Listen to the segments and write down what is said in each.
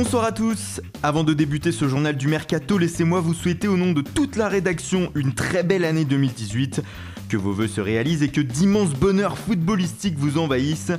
Bonsoir à tous. Avant de débuter ce journal du Mercato, laissez-moi vous souhaiter au nom de toute la rédaction une très belle année 2018, que vos vœux se réalisent et que d'immenses bonheurs footballistiques vous envahissent.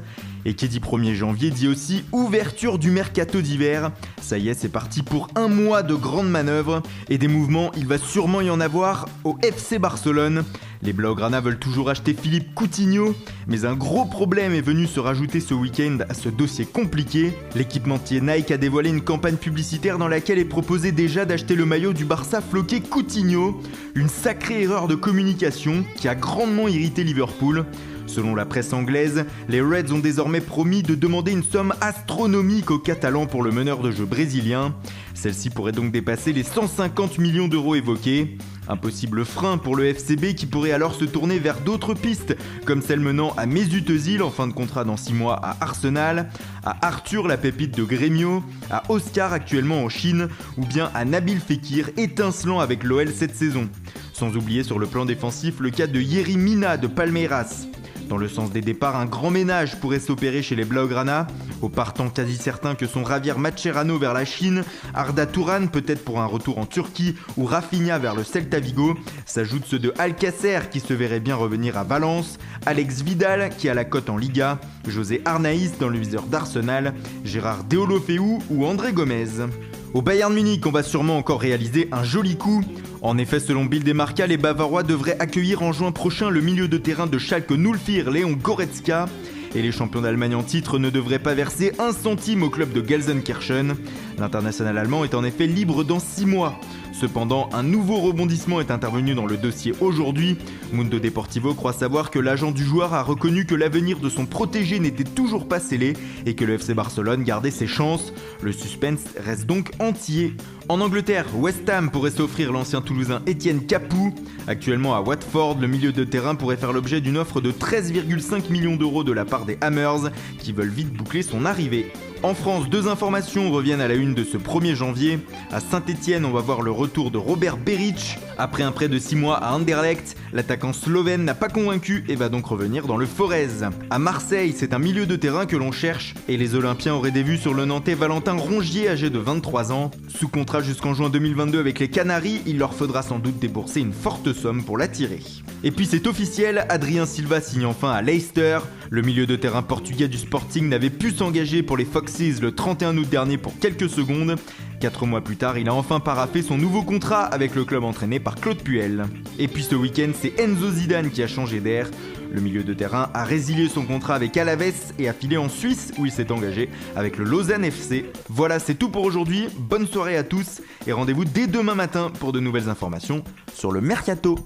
Et qui dit 1er janvier dit aussi ouverture du Mercato d'hiver. Ça y est, c'est parti pour un mois de grandes manœuvres et des mouvements, il va sûrement y en avoir au FC Barcelone. Les Blaugrana veulent toujours acheter Philippe Coutinho, mais un gros problème est venu se rajouter ce week-end à ce dossier compliqué. L'équipementier Nike a dévoilé une campagne publicitaire dans laquelle est proposé déjà d'acheter le maillot du Barça floqué Coutinho. Une sacrée erreur de communication qui a grandement irrité Liverpool. Selon la presse anglaise, les Reds ont désormais promis de demander une somme astronomique aux Catalans pour le meneur de jeu brésilien. Celle-ci pourrait donc dépasser les 150 millions d'euros évoqués. Un possible frein pour le FCB qui pourrait alors se tourner vers d'autres pistes, comme celle menant à Mesut Özil en fin de contrat dans 6 mois à Arsenal, à Arthur la pépite de Grêmio, à Oscar actuellement en Chine, ou bien à Nabil Fekir étincelant avec l'OL cette saison. Sans oublier sur le plan défensif le cas de Yerry Mina de Palmeiras. Dans le sens des départs, un grand ménage pourrait s'opérer chez les Blaugrana, au partant quasi certain que sont Javier Mascherano vers la Chine, Arda Turan peut-être pour un retour en Turquie ou Rafinha vers le Celta Vigo, s'ajoutent ceux de Alcacer qui se verrait bien revenir à Valence, Alex Vidal qui a la cote en Liga, José Arnaïs dans le viseur d'Arsenal, Gérard Deulofeu ou André Gomez. Au Bayern Munich, on va sûrement encore réaliser un joli coup. En effet, selon Bild et Marca, les Bavarois devraient accueillir en juin prochain le milieu de terrain de Schalke 04, Léon Goretzka. Et les champions d'Allemagne en titre ne devraient pas verser un centime au club de Gelsenkirchen. L'international allemand est en effet libre dans 6 mois. Cependant, un nouveau rebondissement est intervenu dans le dossier aujourd'hui. Mundo Deportivo croit savoir que l'agent du joueur a reconnu que l'avenir de son protégé n'était toujours pas scellé et que le FC Barcelone gardait ses chances. Le suspense reste donc entier. En Angleterre, West Ham pourrait s'offrir l'ancien Toulousain Etienne Capoue. Actuellement à Watford, le milieu de terrain pourrait faire l'objet d'une offre de 13,5 millions d'euros de la part des Hammers, qui veulent vite boucler son arrivée. En France, 2 informations reviennent à la une de ce 1er janvier. À Saint-Etienne, on va voir le retour de Robert Berić. Après un prêt de 6 mois à Anderlecht, l'attaquant slovène n'a pas convaincu et va donc revenir dans le Forez. À Marseille, c'est un milieu de terrain que l'on cherche et les Olympiens auraient des vues sur le Nantais Valentin Rongier, âgé de 23 ans. Sous contrat jusqu'en juin 2022 avec les Canaries, il leur faudra sans doute débourser une forte somme pour l'attirer. Et puis c'est officiel, Adrien Silva signe enfin à Leicester. Le milieu de terrain portugais du Sporting n'avait pu s'engager pour les Foxes le 31 août dernier pour quelques secondes. 4 mois plus tard, il a enfin paraphé son nouveau contrat avec le club entraîné par Claude Puel. Et puis ce week-end, c'est Enzo Zidane qui a changé d'air. Le milieu de terrain a résilié son contrat avec Alaves et a filé en Suisse où il s'est engagé avec le Lausanne FC. Voilà, c'est tout pour aujourd'hui. Bonne soirée à tous et rendez-vous dès demain matin pour de nouvelles informations sur le Mercato.